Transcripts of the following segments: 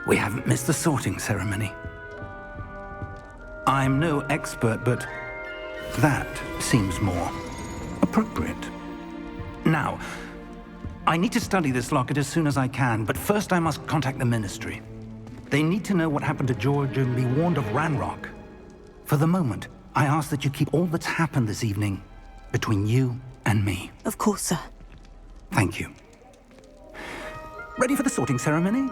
We haven't missed the sorting ceremony. I'm no expert, but that seems more appropriate. Now, I need to study this locket as soon as I can, but first I must contact the Ministry. They need to know what happened to George and be warned of Ranrock. For the moment, I ask that you keep all that's happened this evening between you and me. Of course, sir. Thank you. Ready for the sorting ceremony?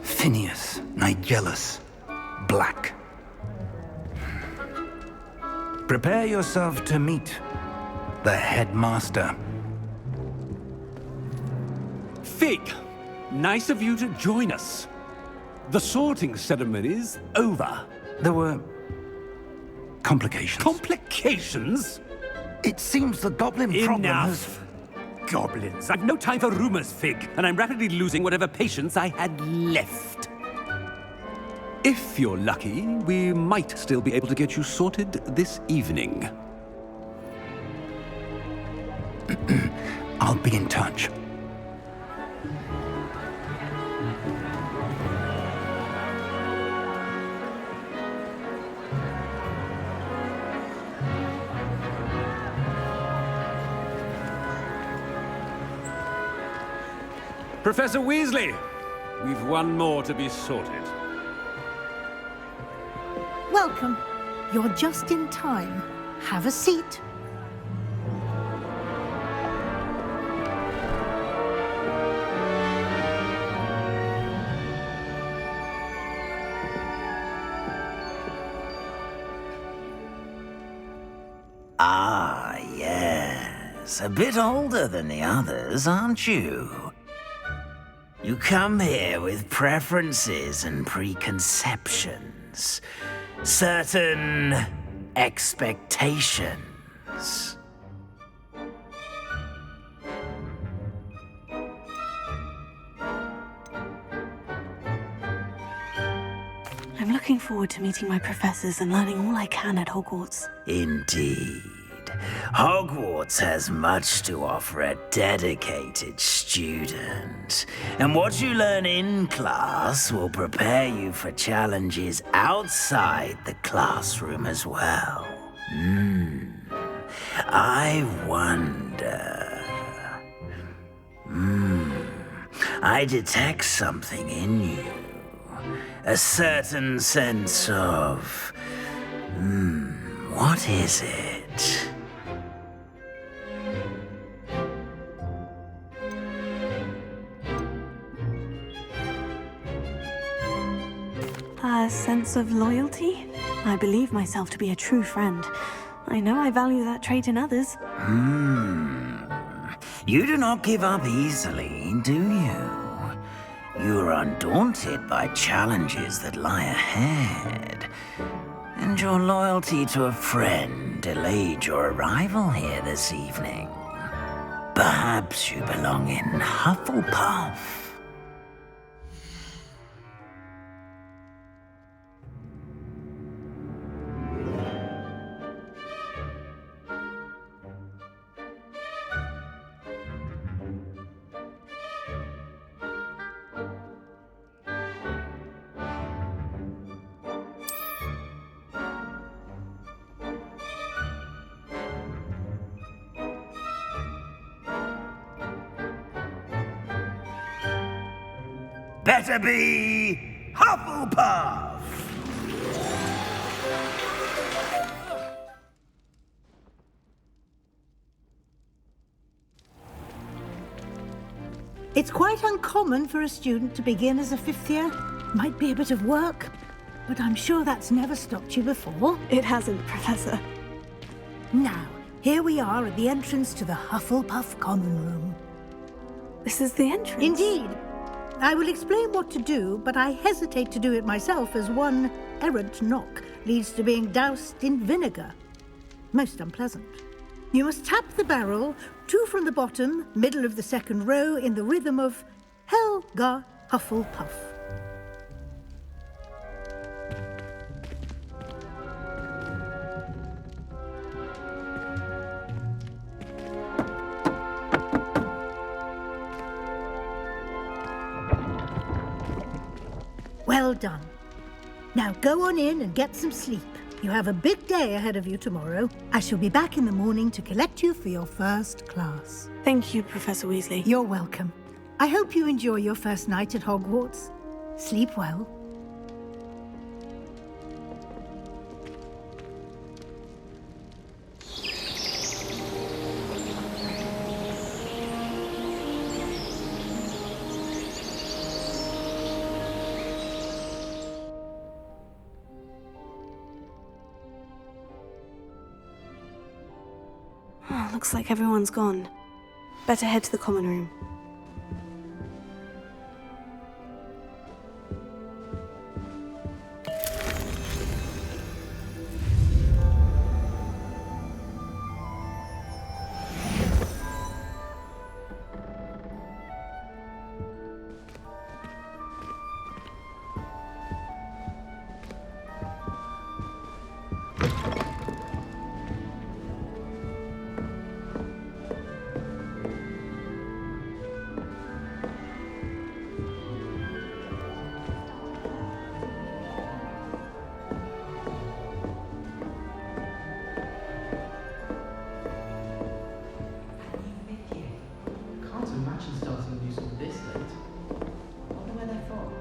Phineas, Nigellus, Black. Prepare yourself to meet the headmaster. Fig, nice of you to join us. The sorting ceremony's over. There were complications. Complications? It seems the goblin problem has... Enough! Goblins. I've no time for rumors, Fig, and I'm rapidly losing whatever patience I had left. If you're lucky, we might still be able to get you sorted this evening. I'll be in touch. Professor Weasley, we've one more to be sorted. Welcome. You're just in time. Have a seat. Ah, yes. A bit older than the others, aren't you? You come here with preferences and preconceptions. Certain expectations. I'm looking forward to meeting my professors and learning all I can at Hogwarts. Indeed. Hogwarts has much to offer a dedicated student. And what you learn in class will prepare you for challenges outside the classroom as well. I wonder... I detect something in you. A certain sense of... what is it? A sense of loyalty? I believe myself to be a true friend. I know I value that trait in others. You do not give up easily, do you? You are undaunted by challenges that lie ahead. And your loyalty to a friend delayed your arrival here this evening. Perhaps you belong in Hufflepuff. Better be Hufflepuff! It's quite uncommon for a student to begin as a fifth year. Might be a bit of work, but I'm sure that's never stopped you before. It hasn't, Professor. Now, here we are at the entrance to the Hufflepuff Common Room. This is the entrance? Indeed. I will explain what to do, but I hesitate to do it myself as one errant knock leads to being doused in vinegar. Most unpleasant. You must tap the barrel, 2 from the bottom, middle of the second row, in the rhythm of Helga Hufflepuff. Well done. Now go on in and get some sleep. You have a big day ahead of you tomorrow. I shall be back in the morning to collect you for your first class. Thank you, Professor Weasley. You're welcome. I hope you enjoy your first night at Hogwarts. Sleep well. Oh, looks like everyone's gone. Better head to the common room. Can't imagine starting a new school this late. I wonder where they're from.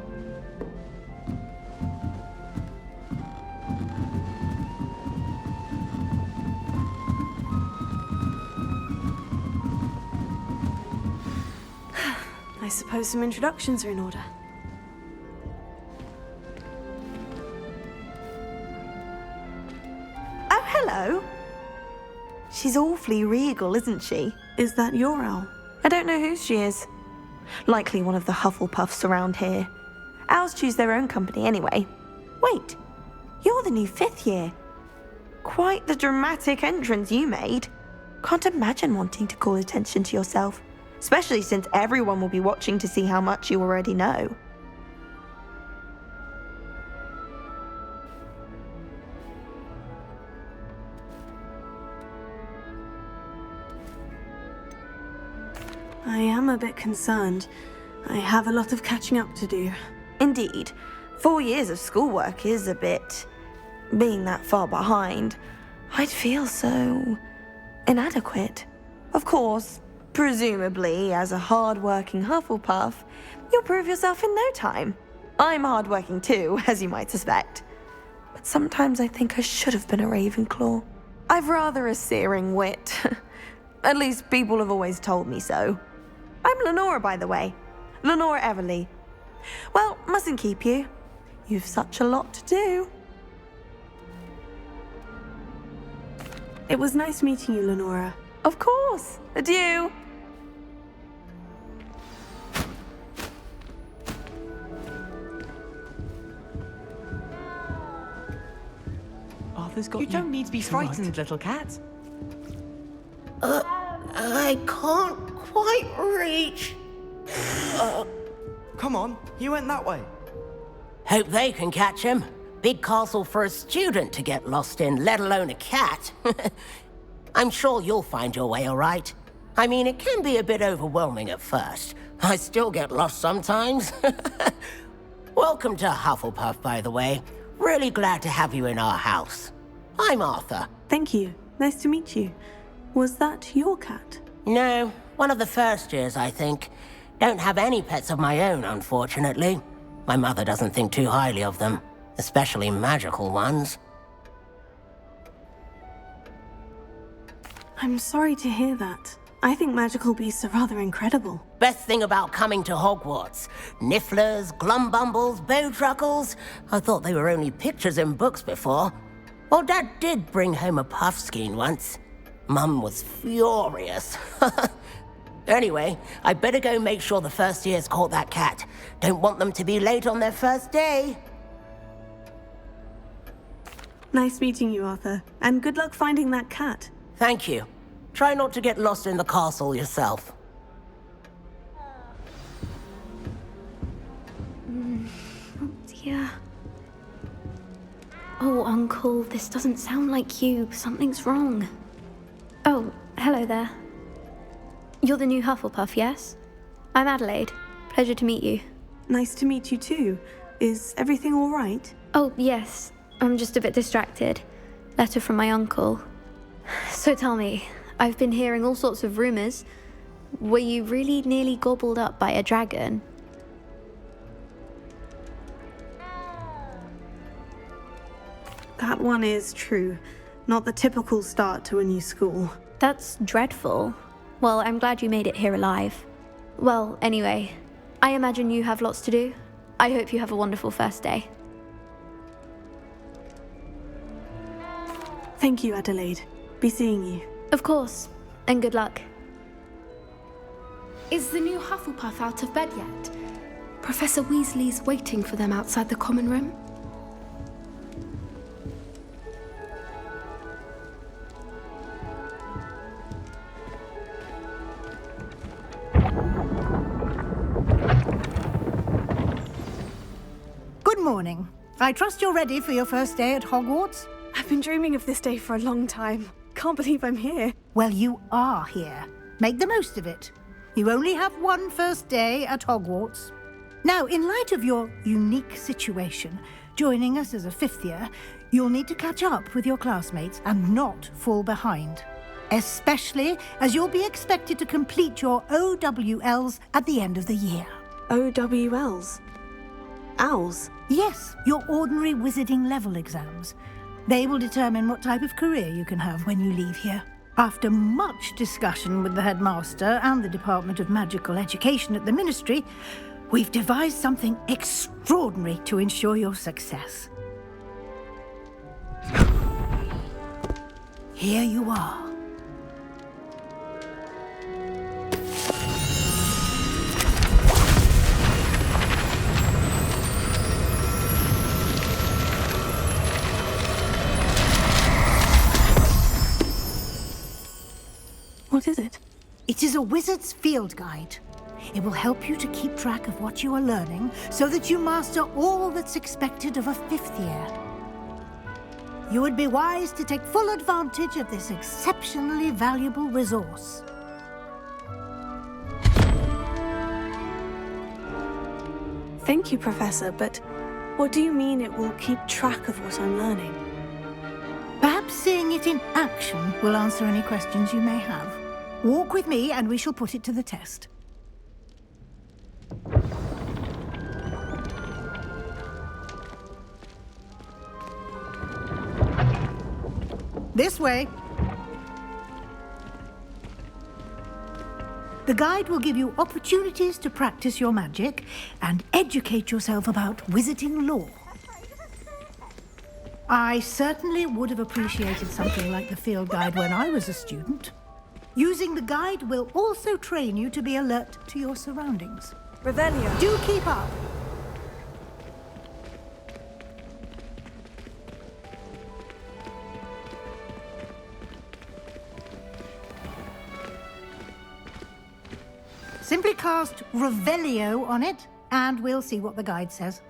I suppose some introductions are in order. Oh, hello. She's awfully regal, isn't she? Is that your owl? I don't know who she is. Likely one of the Hufflepuffs around here. Owls choose their own company anyway. Wait, you're the new 5th year. Quite the dramatic entrance you made. Can't imagine wanting to call attention to yourself, especially since everyone will be watching to see how much you already know. I am a bit concerned. I have a lot of catching up to do. Indeed, 4 years of schoolwork is a bit... Being that far behind, I'd feel so... inadequate. Of course, presumably, as a hard-working Hufflepuff, you'll prove yourself in no time. I'm hard-working too, as you might suspect. But sometimes I think I should have been a Ravenclaw. I've rather a searing wit. At least people have always told me so. I'm Lenora, by the way. Lenora Everly. Well, mustn't keep you. You've such a lot to do. It was nice meeting you, Lenora. Of course. Adieu. Arthur's got You don't need to be frightened, little cat. I can't quite reach. Come on, he went that way. Hope they can catch him. Big castle for a student to get lost in, let alone a cat. I'm sure you'll find your way all right. I mean, it can be a bit overwhelming at first. I still get lost sometimes. Welcome to Hufflepuff, by the way. Really glad to have you in our house. I'm Arthur. Thank you. Nice to meet you. Was that your cat? No, one of the first years, I think. Don't have any pets of my own, unfortunately. My mother doesn't think too highly of them, especially magical ones. I'm sorry to hear that. I think magical beasts are rather incredible. Best thing about coming to Hogwarts. Nifflers, glumbumbles, bowtruckles. I thought they were only pictures in books before. Well, Dad did bring home a puffskein once. Mum was furious. Anyway, I better go make sure the first years caught that cat. Don't want them to be late on their first day. Nice meeting you, Arthur. And good luck finding that cat. Thank you. Try not to get lost in the castle yourself. Dear. Oh, Uncle, this doesn't sound like you. Something's wrong. Oh, hello there. You're the new Hufflepuff, yes? I'm Adelaide. Pleasure to meet you. Nice to meet you too. Is everything all right? Oh, yes. I'm just a bit distracted. Letter from my uncle. So tell me, I've been hearing all sorts of rumors. Were you really nearly gobbled up by a dragon? That one is true. Not the typical start to a new school. That's dreadful. Well, I'm glad you made it here alive. Well, anyway, I imagine you have lots to do. I hope you have a wonderful first day. Thank you, Adelaide. Be seeing you. Of course, and good luck. Is the new Hufflepuff out of bed yet? Professor Weasley's waiting for them outside the common room. Good morning. I trust you're ready for your first day at Hogwarts? I've been dreaming of this day for a long time. Can't believe I'm here. Well, you are here. Make the most of it. You only have one first day at Hogwarts. Now, in light of your unique situation, joining us as a fifth year, you'll need to catch up with your classmates and not fall behind. Especially as you'll be expected to complete your OWLs at the end of the year. OWLs? Owls? Yes, your ordinary wizarding level exams. They will determine what type of career you can have when you leave here. After much discussion with the headmaster and the Department of Magical Education at the Ministry, we've devised something extraordinary to ensure your success. Here you are. What is it? It is a wizard's field guide. It will help you to keep track of what you are learning so that you master all that's expected of a fifth year. You would be wise to take full advantage of this exceptionally valuable resource. Thank you, Professor, but what do you mean it will keep track of what I'm learning? Perhaps seeing it in action will answer any questions you may have. Walk with me and we shall put it to the test. This way. The guide will give you opportunities to practice your magic and educate yourself about wizarding lore. I certainly would have appreciated something like the field guide when I was a student. Using the guide will also train you to be alert to your surroundings. Revelio. Do keep up. Simply cast Revelio on it, and we'll see what the guide says.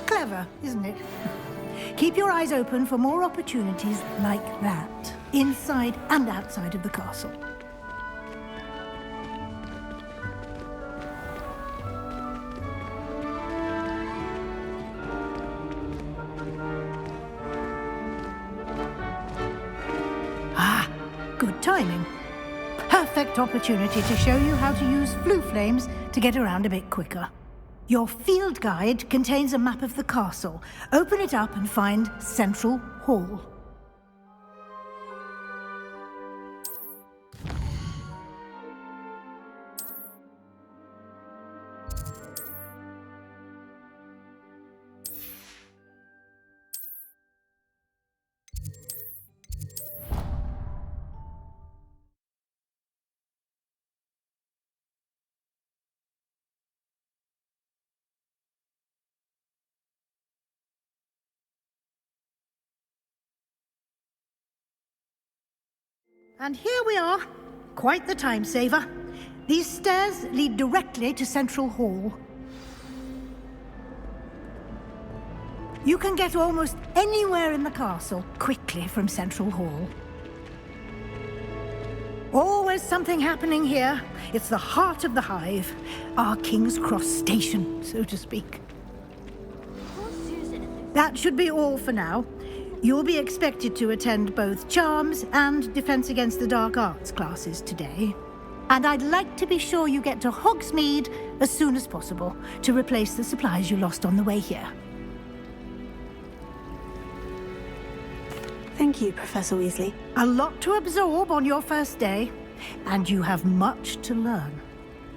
Clever, isn't it? Keep your eyes open for more opportunities like that, inside and outside of the castle. Ah, good timing. Perfect opportunity to show you how to use flue flames to get around a bit quicker. Your field guide contains a map of the castle. Open it up and find Central Hall. And here we are. Quite the time saver. These stairs lead directly to Central Hall. You can get almost anywhere in the castle quickly from Central Hall. Always something happening here. It's the heart of the hive. Our King's Cross station, so to speak. That should be all for now. You'll be expected to attend both Charms and Defense Against the Dark Arts classes today. And I'd like to be sure you get to Hogsmeade as soon as possible to replace the supplies you lost on the way here. Thank you, Professor Weasley. A lot to absorb on your first day, and you have much to learn.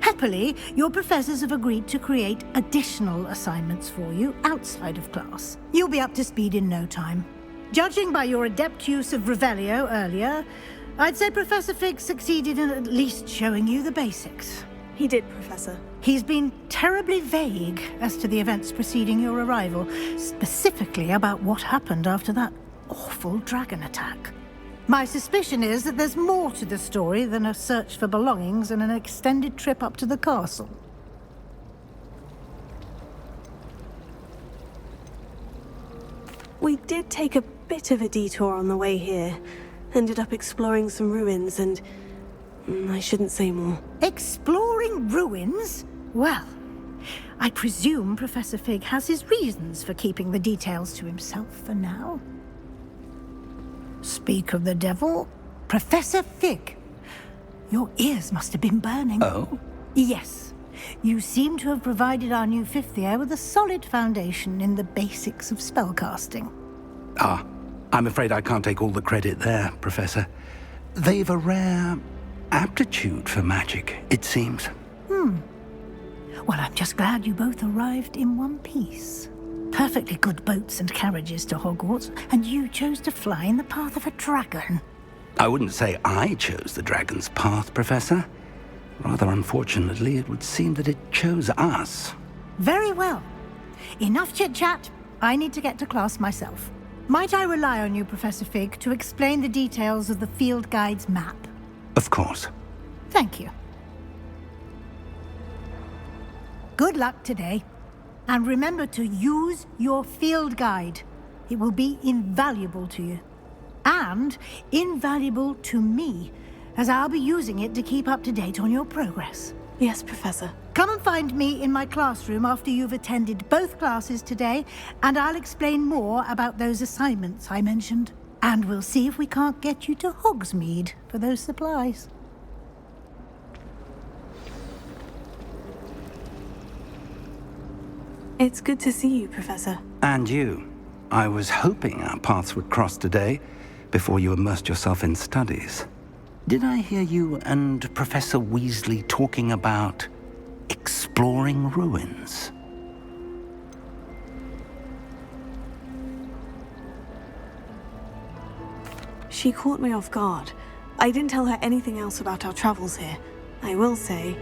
Happily, your professors have agreed to create additional assignments for you outside of class. You'll be up to speed in no time. Judging by your adept use of Revelio earlier, I'd say Professor Fig succeeded in at least showing you the basics. He did, Professor. He's been terribly vague as to the events preceding your arrival, specifically about what happened after that awful dragon attack. My suspicion is that there's more to the story than a search for belongings and an extended trip up to the castle. We did take a bit of a detour on the way here. Ended up exploring some ruins and... I shouldn't say more. Exploring ruins? Well, I presume Professor Fig has his reasons for keeping the details to himself for now. Speak of the devil, Professor Fig. Your ears must have been burning. Oh? Yes. You seem to have provided our new fifth year with a solid foundation in the basics of spellcasting. Ah, I'm afraid I can't take all the credit there, Professor. They've a rare aptitude for magic, it seems. Well, I'm just glad you both arrived in one piece. Perfectly good boats and carriages to Hogwarts, and you chose to fly in the path of a dragon. I wouldn't say I chose the dragon's path, Professor. Rather unfortunately, it would seem that it chose us. Very well. Enough chit-chat. I need to get to class myself. Might I rely on you, Professor Fig, to explain the details of the field guide's map? Of course. Thank you. Good luck today. And remember to use your field guide. It will be invaluable to you. And invaluable to me, as I'll be using it to keep up to date on your progress. Yes, Professor. Come and find me in my classroom after you've attended both classes today, and I'll explain more about those assignments I mentioned. And we'll see if we can't get you to Hogsmeade for those supplies. It's good to see you, Professor. And you. I was hoping our paths would cross today, before you immersed yourself in studies. Did I hear you and Professor Weasley talking about exploring ruins? She caught me off guard. I didn't tell her anything else about our travels here. I will say,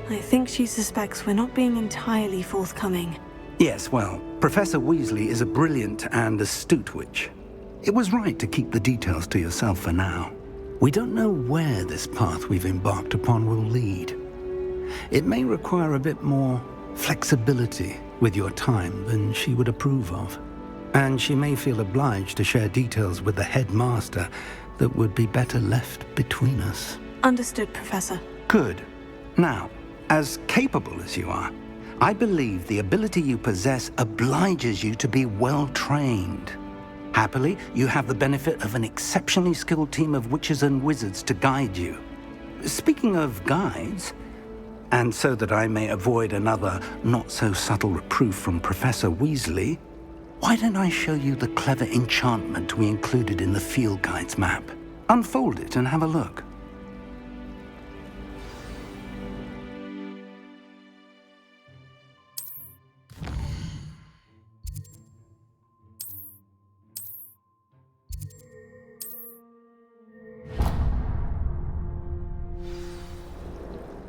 I think she suspects we're not being entirely forthcoming. Yes, well, Professor Weasley is a brilliant and astute witch. It was right to keep the details to yourself for now. We don't know where this path we've embarked upon will lead. It may require a bit more flexibility with your time than she would approve of. And she may feel obliged to share details with the headmaster that would be better left between us. Understood, Professor. Good. Now, as capable as you are, I believe the ability you possess obliges you to be well trained. Happily, you have the benefit of an exceptionally skilled team of witches and wizards to guide you. Speaking of guides, and so that I may avoid another not-so-subtle reproof from Professor Weasley, why don't I show you the clever enchantment we included in the field guide's map? Unfold it and have a look.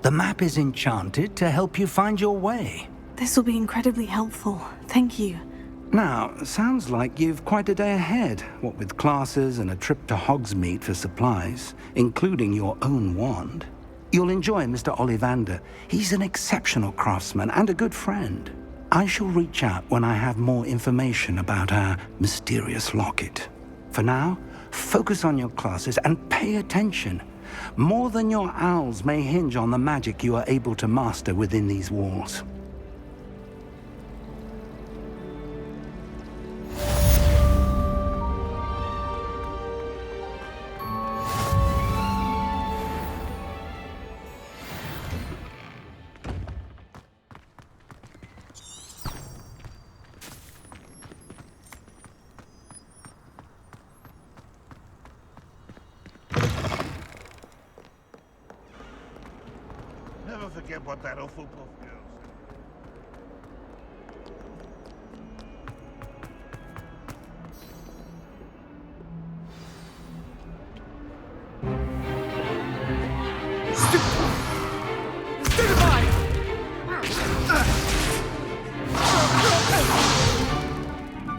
The map is enchanted to help you find your way. This will be incredibly helpful. Thank you. Now, sounds like you've quite a day ahead, what with classes and a trip to Hogsmeade for supplies, including your own wand. You'll enjoy Mr. Ollivander. He's an exceptional craftsman and a good friend. I shall reach out when I have more information about our mysterious locket. For now, focus on your classes and pay attention. More than your owls may hinge on the magic you are able to master within these walls. Never forget what that Hufflepuff girl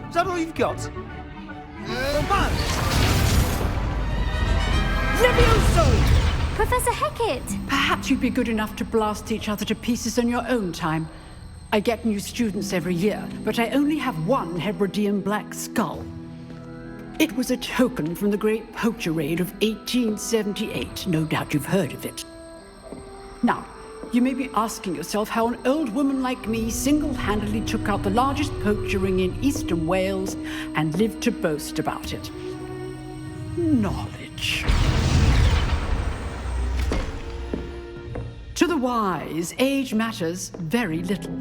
Is that all you've got? Professor Hecat! Perhaps you'd be good enough to blast each other to pieces on your own time. I get new students every year, but I only have one Hebridean black skull. It was a token from the Great Poacher Raid of 1878. No doubt you've heard of it. Now, you may be asking yourself how an old woman like me single-handedly took out the largest poacher ring in eastern Wales and lived to boast about it. Knowledge. To the wise, age matters very little.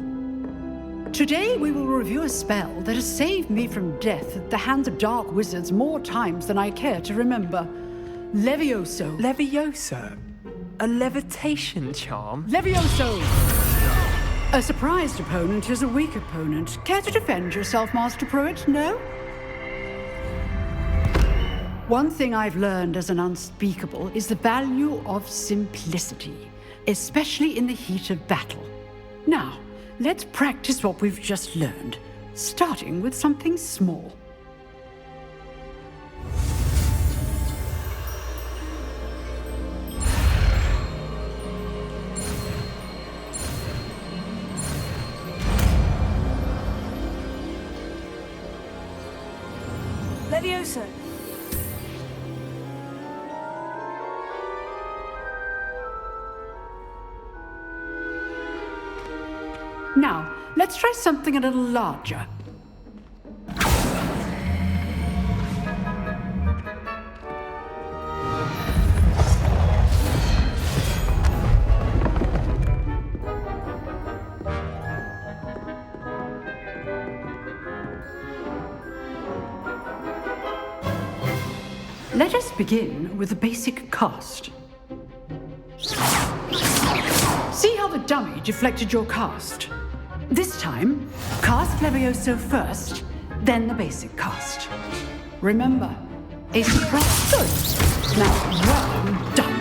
Today we will review a spell that has saved me from death at the hands of dark wizards more times than I care to remember. Levioso. Levioso? A levitation charm? Levioso! A surprised opponent is a weak opponent. Care to defend yourself, Master Pruitt? No? One thing I've learned as an unspeakable is the value of simplicity, especially in the heat of battle. Now, let's practice what we've just learned, starting with something small. Levioso! Now, let's try something a little larger. Let us begin with the basic cast. See how the dummy deflected your cast? This time, cast Levioso first, then the basic cast. Remember, a surprise. Good. Now, well done.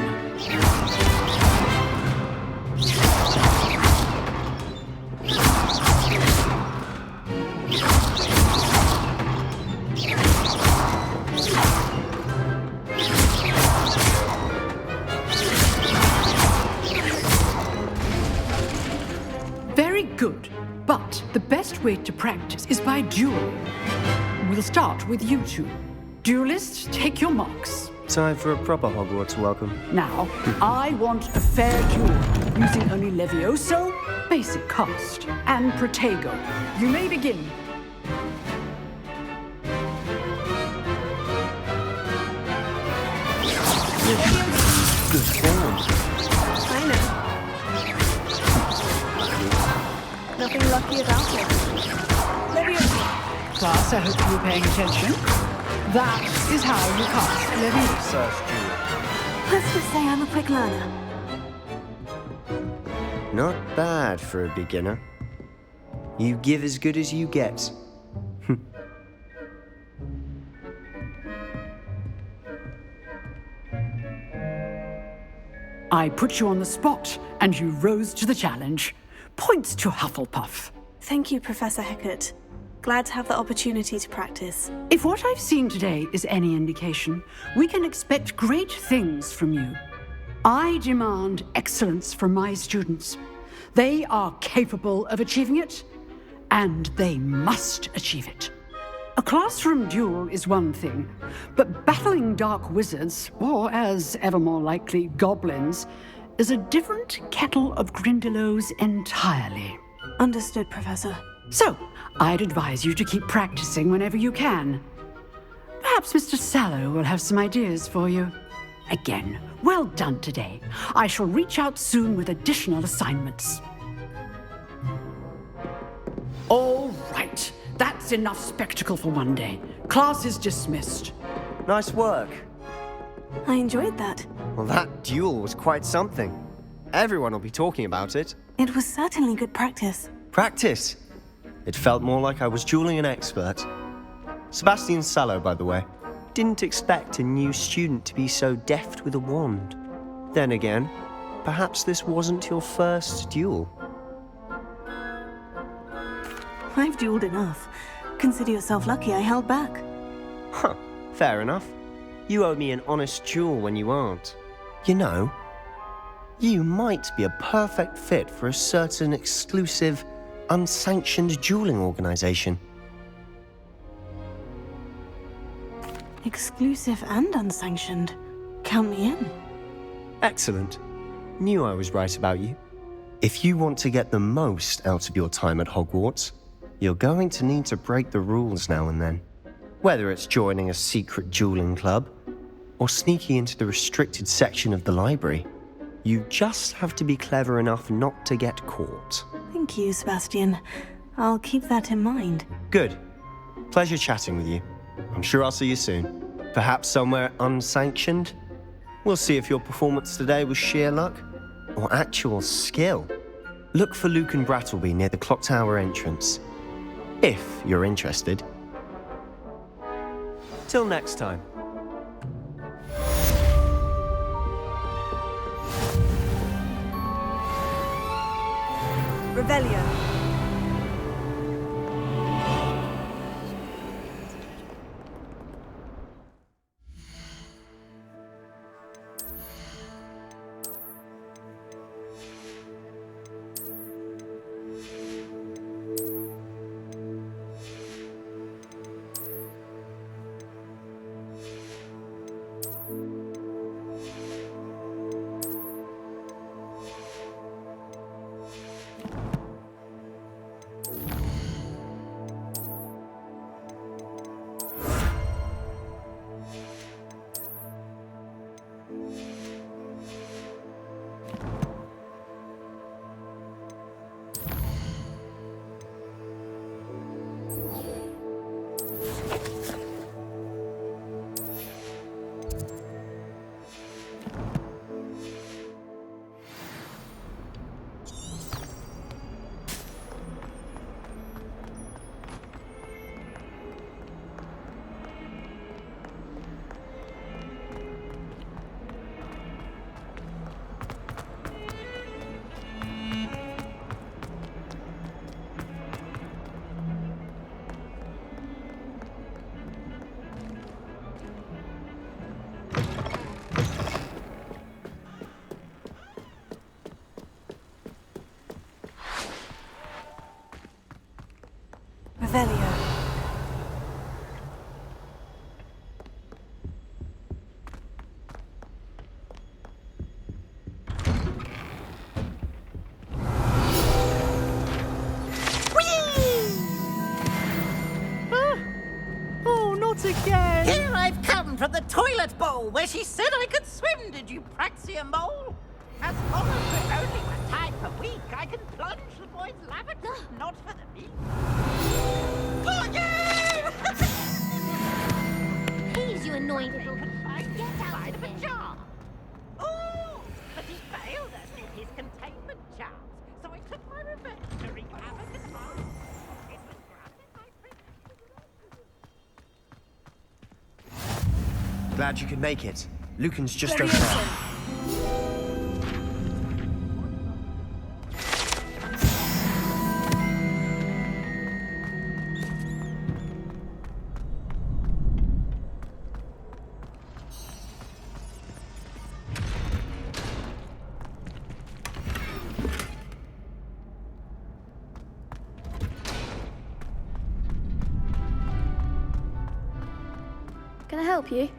Very good. But the best way to practice is by dueling. We'll start with you two. Duelists, take your marks. Time for a proper Hogwarts welcome. Now, I want a fair duel, using only Levioso, basic cast, and Protego. You may begin. Good form. I know. Nothing lucky about it. Levioso! Class, I hope you were paying attention. That is how you cast Levioso. First duel. Let's just say I'm a quick learner. Not bad for a beginner. You give as good as you get. I put you on the spot, and you rose to the challenge. Points to Hufflepuff. Thank you, Professor Hecat. Glad to have the opportunity to practice. If what I've seen today is any indication, we can expect great things from you. I demand excellence from my students. They are capable of achieving it, and they must achieve it. A classroom duel is one thing, but battling dark wizards, or as ever more likely, goblins, is a different kettle of Grindylows entirely. Understood, Professor. So, I'd advise you to keep practicing whenever you can. Perhaps Mr. Sallow will have some ideas for you. Again, well done today. I shall reach out soon with additional assignments. All right. That's enough spectacle for one day. Class is dismissed. Nice work. I enjoyed that. Well, that duel was quite something. Everyone will be talking about it. It was certainly good practice. Practice? It felt more like I was dueling an expert. Sebastian Sallow, by the way. Didn't expect a new student to be so deft with a wand. Then again, perhaps this wasn't your first duel. I've dueled enough. Consider yourself lucky I held back. Huh, fair enough. You owe me an honest duel when you aren't. You know, you might be a perfect fit for a certain exclusive, unsanctioned dueling organization. Exclusive and unsanctioned. Count me in. Excellent. Knew I was right about you. If you want to get the most out of your time at Hogwarts, you're going to need to break the rules now and then. Whether it's joining a secret dueling club, or sneaking into the restricted section of the library, you just have to be clever enough not to get caught. Thank you, Sebastian. I'll keep that in mind. Good. Pleasure chatting with you. I'm sure I'll see you soon. Perhaps somewhere unsanctioned? We'll see if your performance today was sheer luck or actual skill. Look for Luke and Brattleby near the clock tower entrance, if you're interested. Till next time. Revelio. Revelio. Oh, not again! Here I've come from the toilet bowl where she said I could swim, did you praxia mole? As long as for only one time per week, I can plunge the boy's lavatory, not for the meat. For you! Please, you annoying Get outside of a jar. Oh, but he failed us in his containment charms, so I took my revenge to wreak havoc at home. It was granted by privilege. Glad you could make it. Lucan's just over there. can I help you?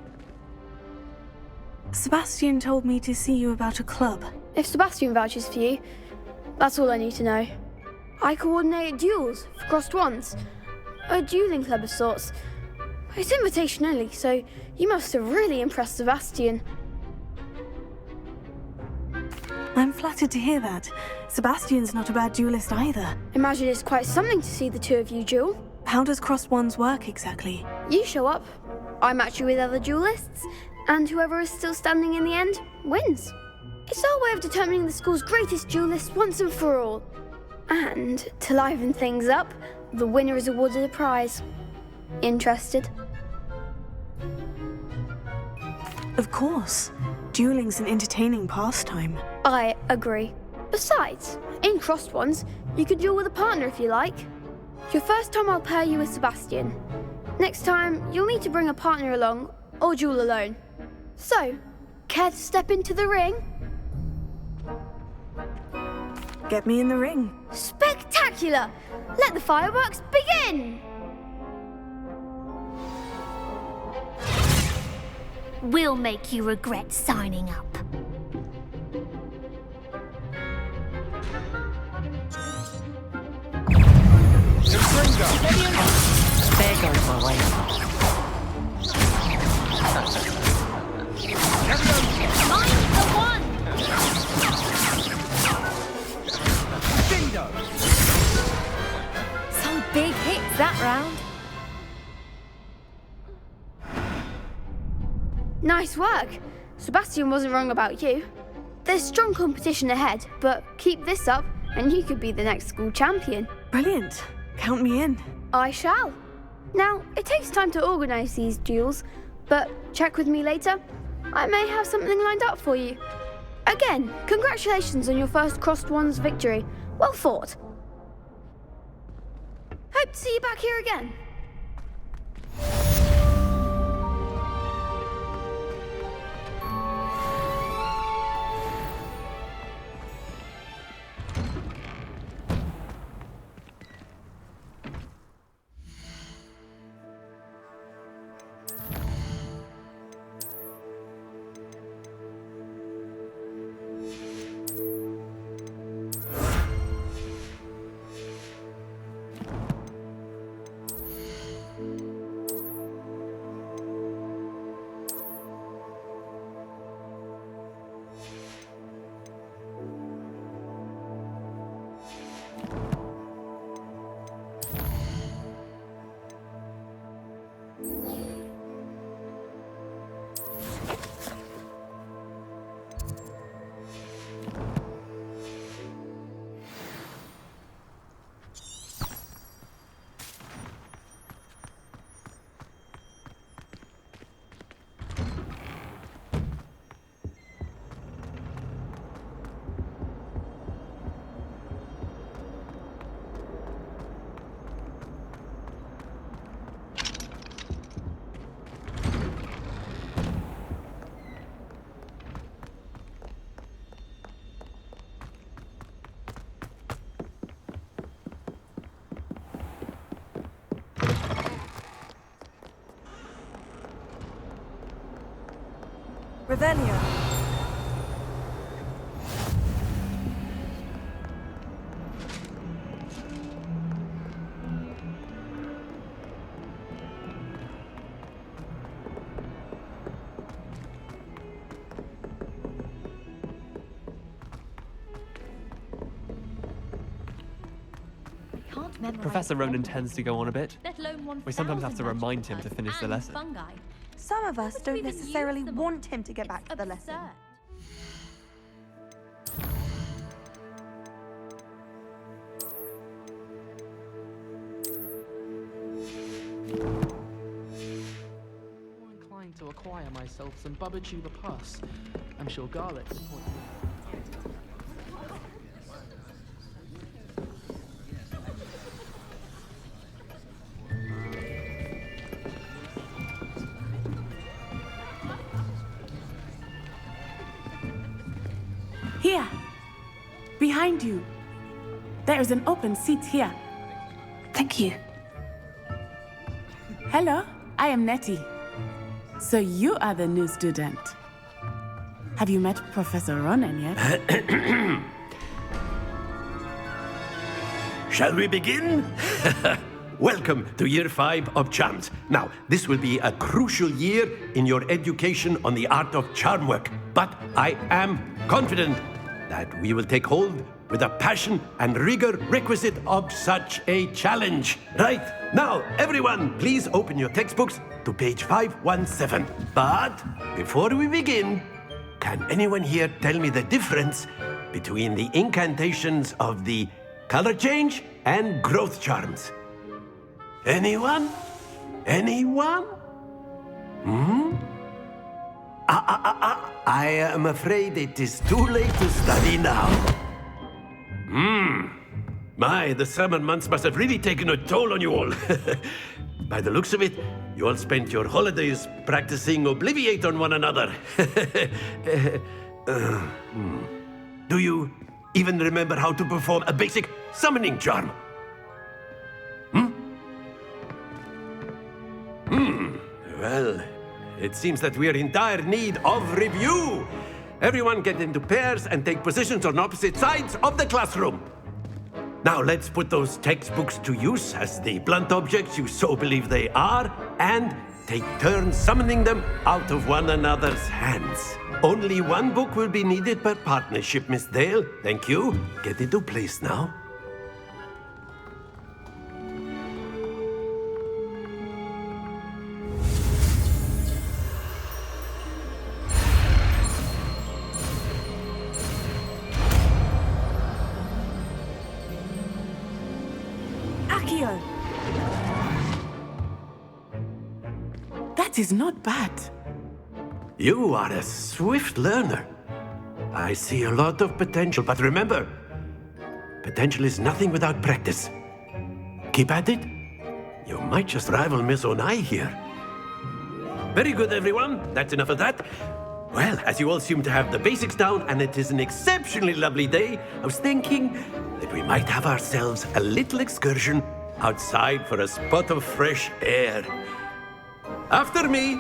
Sebastian told me to see you about a club. If Sebastian vouches for you, that's all I need to know. I coordinate duels for crossed ones. A dueling club of sorts. It's invitation only, so you must have really impressed Sebastian. I'm flattered to hear that. Sebastian's not a bad duelist either. Imagine it's quite something to see the two of you duel. How does crossed ones work exactly? You show up, I match you with other duelists, and whoever is still standing in the end wins. It's our way of determining the school's greatest duelist once and for all. And to liven things up, the winner is awarded a prize. Interested? Of course. Dueling's an entertaining pastime. I agree. Besides, in crossed ones, you could duel with a partner if you like. Your first time I'll pair you with Sebastian. Next time, you'll need to bring a partner along, or duel alone. So, care to step into the ring? Get me in the ring. Spectacular! Let the fireworks begin! We'll make you regret signing up. There goes my way. Mind the one! Some big hits that round. Nice work. Sebastian wasn't wrong about you. There's strong competition ahead, but keep this up and you could be the next school champion. Brilliant. Count me in. I shall. Now, it takes time to organise these duels, but check with me later. I may have something lined up for you. Again, congratulations on your first crossed ones victory. Well fought. Hope to see you back here again. Revelio. Professor Ronan tends to go on a bit. We sometimes have to remind him to finish the lesson. Some of us don't necessarily want him to get back to the lesson. More inclined to acquire myself some Bubba Tuba pus. I'm sure garlic would point. Here! Behind you! There is an open seat here. Thank you. Hello, I am Nettie. So you are the new student. Have you met Professor Ronan yet? Shall we begin? Welcome to Year 5 of Charms. Now, this will be a crucial year in your education on the art of charm work. But I am confident that we will take hold with the passion and rigor requisite of such a challenge. Right, now, everyone, please open your textbooks to page 517. But before we begin, can anyone here tell me the difference between the incantations of the color change and growth charms? Anyone? Anyone? I am afraid it is too late to study now. My, the summer months must have really taken a toll on you all. By the looks of it, you all spent your holidays practicing Obliviate on one another. Do you even remember how to perform a basic summoning charm? Well, it seems that we are in dire need of review. Everyone get into pairs and take positions on opposite sides of the classroom. Now let's put those textbooks to use as the blunt objects you so believe they are, and take turns summoning them out of one another's hands. Only one book will be needed per partnership, Miss Dale. Thank you. Get into place now. Akio! That is not bad. You are a swift learner. I see a lot of potential, but remember, potential is nothing without practice. Keep at it. You might just rival Miss Onai here. Very good, everyone. That's enough of that. Well, as you all seem to have the basics down, and it is an exceptionally lovely day, I was thinking that we might have ourselves a little excursion outside for a spot of fresh air. After me.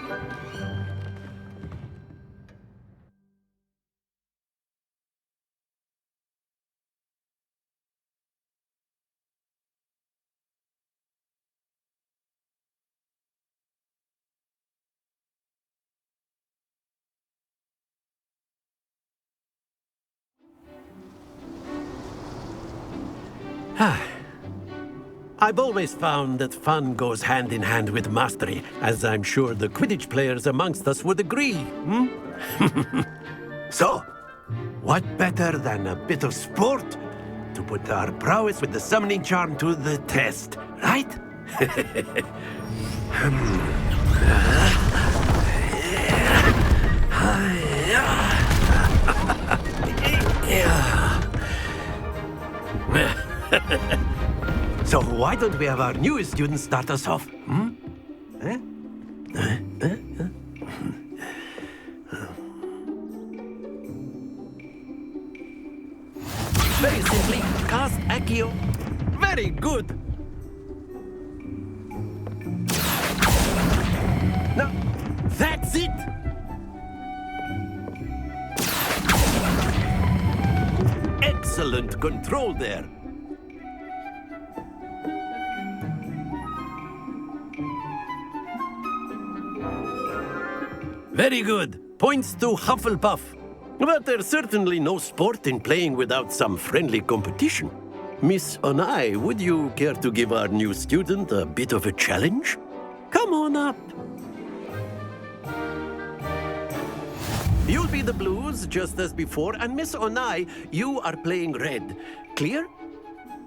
I've always found that fun goes hand in hand with mastery, as I'm sure the Quidditch players amongst us would agree. So, what better than a bit of sport to put our prowess with the summoning charm to the test, right? So why don't we have our newest student start us off? Very simply, cast Accio. Very good. Now, that's it. Excellent control there. Very good. Points to Hufflepuff. But there's certainly no sport in playing without some friendly competition. Miss Onai, would you care to give our new student a bit of a challenge? Come on up. You'll be the blues, just as before, and Miss Onai, you are playing red. Clear?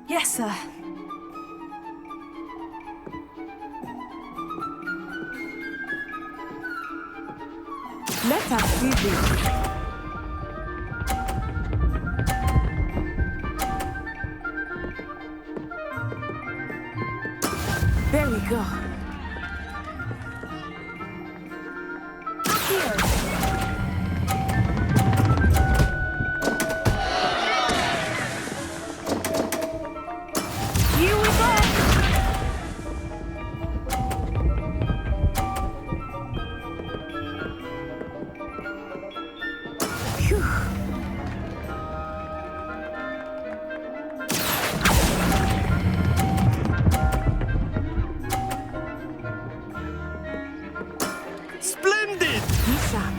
Yes, sir. Let us see this. There we go. Here. Here we go. Splendid! Be sharp.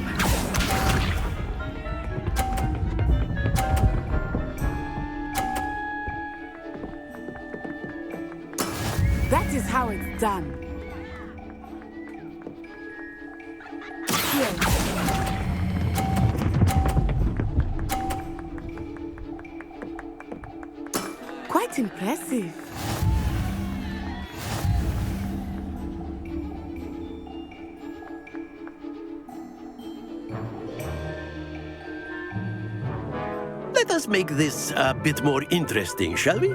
That is how it's done. Here. Quite impressive. Let us make this a bit more interesting, shall we?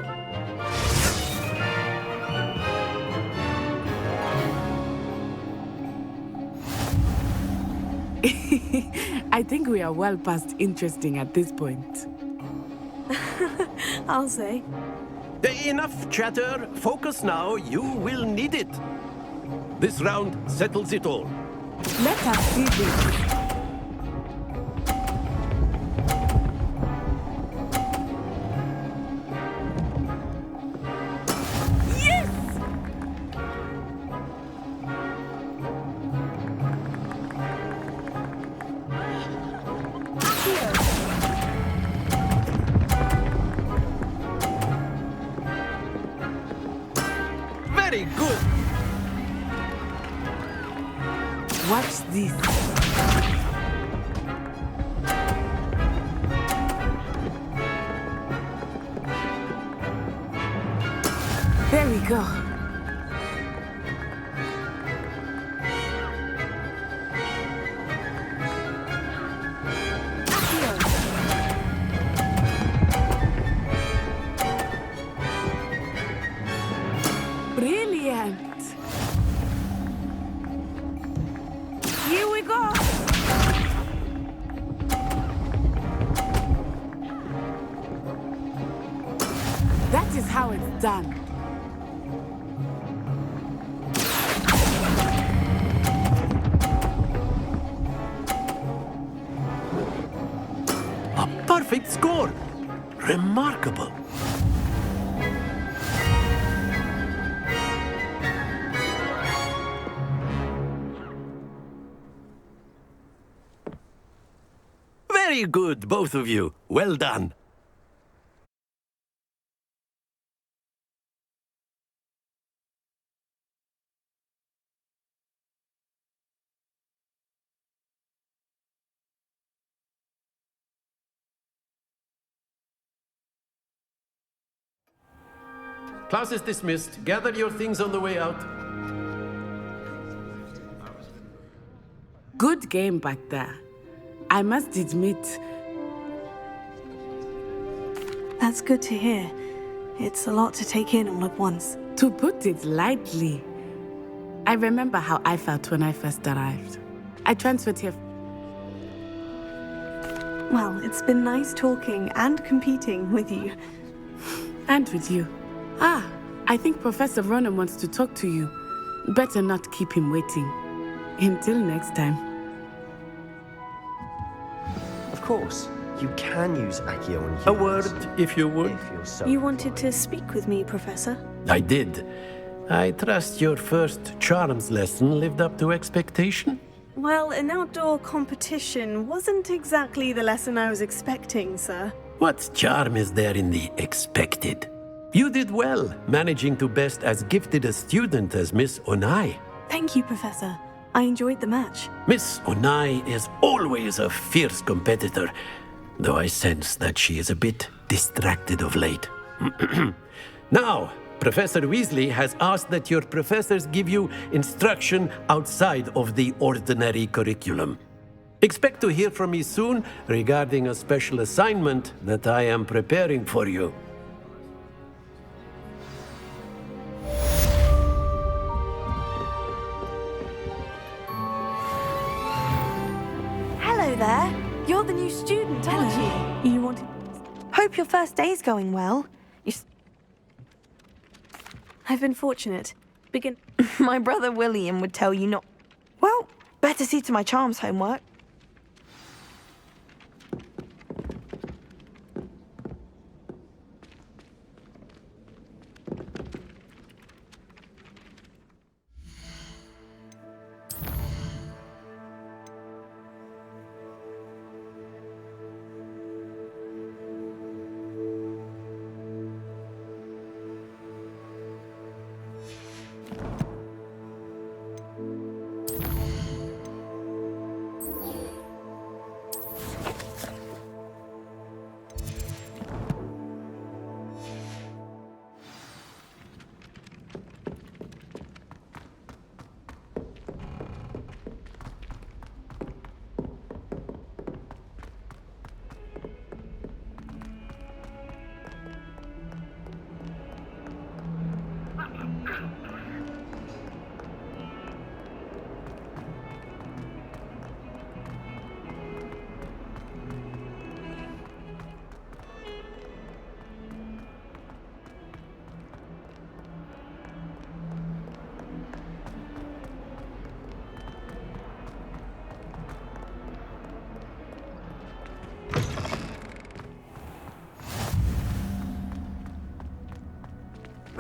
I think we are well past interesting at this point. I'll say. Enough chatter. Focus now. You will need it. This round settles it all. Let us see this. Very good. Watch this. There we go. Brilliant. Here we go. That is how it's done. A perfect score. Remarkable. Very good, both of you. Well done. Class is dismissed. Gather your things on the way out. Good game back there. I must admit. That's good to hear. It's a lot to take in all at once. To put it lightly, I remember how I felt when I first arrived. I transferred here. Well, it's been nice talking and competing with you. And with you. Ah, I think Professor Ronan wants to talk to you. Better not keep him waiting. Until next time. Of course, you can use Accio on humans. A word, if you would. If you're so You wanted to speak with me, Professor? I did. I trust your first charms lesson lived up to expectation? Well, an outdoor competition wasn't exactly the lesson I was expecting, sir. What charm is there in the expected? You did well, managing to best as gifted a student as Miss Onai. Thank you, Professor. I enjoyed the match. Miss Onai is always a fierce competitor, though I sense that she is a bit distracted of late. Now, Professor Weasley has asked that your professors give you instruction outside of the ordinary curriculum. Expect to hear from me soon regarding a special assignment that I am preparing for you. Hello there. You're the new student, aren't you? You wanted... Hope your first day's going well. I've been fortunate. My brother William would tell you not... Well, better see to my charms homework.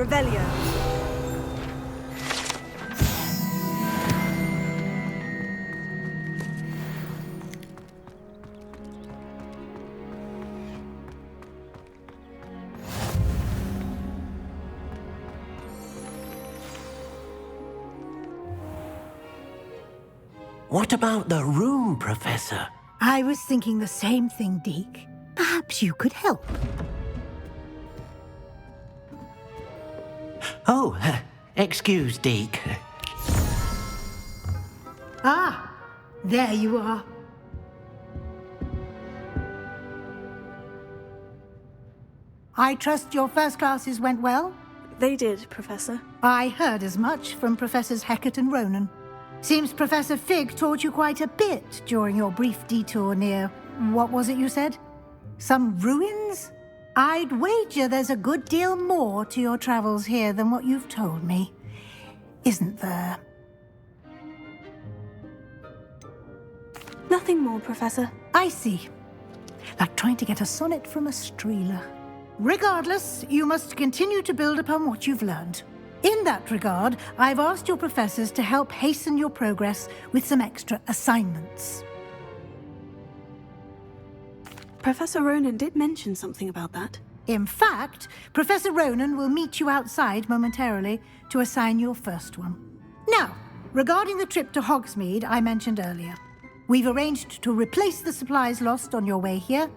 Revelio. What about the room, Professor? I was thinking the same thing, Deke. Perhaps you could help. Oh, excuse, Deke. Ah, there you are. I trust your first classes went well? They did, Professor. I heard as much from Professors Hecat and Ronan. Seems Professor Fig taught you quite a bit during your brief detour near... what was it you said? Some ruins? I'd wager there's a good deal more to your travels here than what you've told me. Isn't there? Nothing more, Professor. I see. Like trying to get a sonnet from a streeler. Regardless, you must continue to build upon what you've learned. In that regard, I've asked your professors to help hasten your progress with some extra assignments. Professor Ronan did mention something about that. In fact, Professor Ronan will meet you outside momentarily to assign your first one. Now, regarding the trip to Hogsmeade I mentioned earlier, we've arranged to replace the supplies lost on your way here,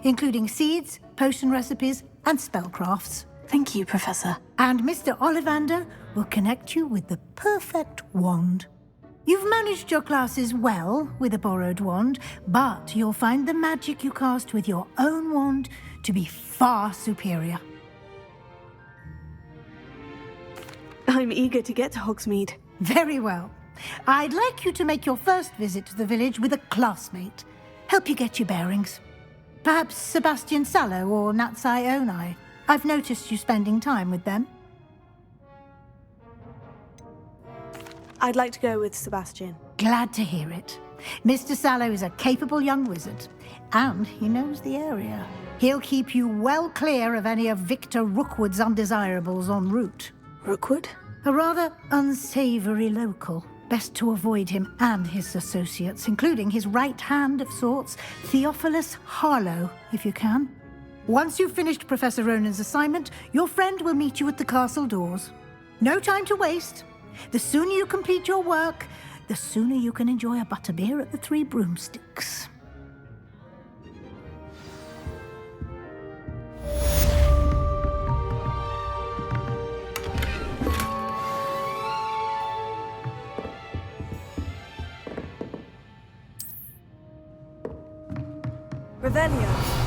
including seeds, potion recipes, and spellcrafts. Thank you, Professor. And Mr. Ollivander will connect you with the perfect wand. You've managed your classes well with a borrowed wand, but you'll find the magic you cast with your own wand to be far superior. I'm eager to get to Hogsmeade. Very well. I'd like you to make your first visit to the village with a classmate. Help you get your bearings. Perhaps Sebastian Sallow or Natsai Onai. I've noticed you spending time with them. I'd like to go with Sebastian. Glad to hear it. Mr. Sallow is a capable young wizard, and he knows the area. He'll keep you well clear of any of Victor Rookwood's undesirables en route. Rookwood? A rather unsavory local. Best to avoid him and his associates, including his right hand of sorts, Theophilus Harlow, if you can. Once you've finished Professor Ronan's assignment, your friend will meet you at the castle doors. No time to waste. The sooner you complete your work, the sooner you can enjoy a butterbeer at the Three Broomsticks. Revelio.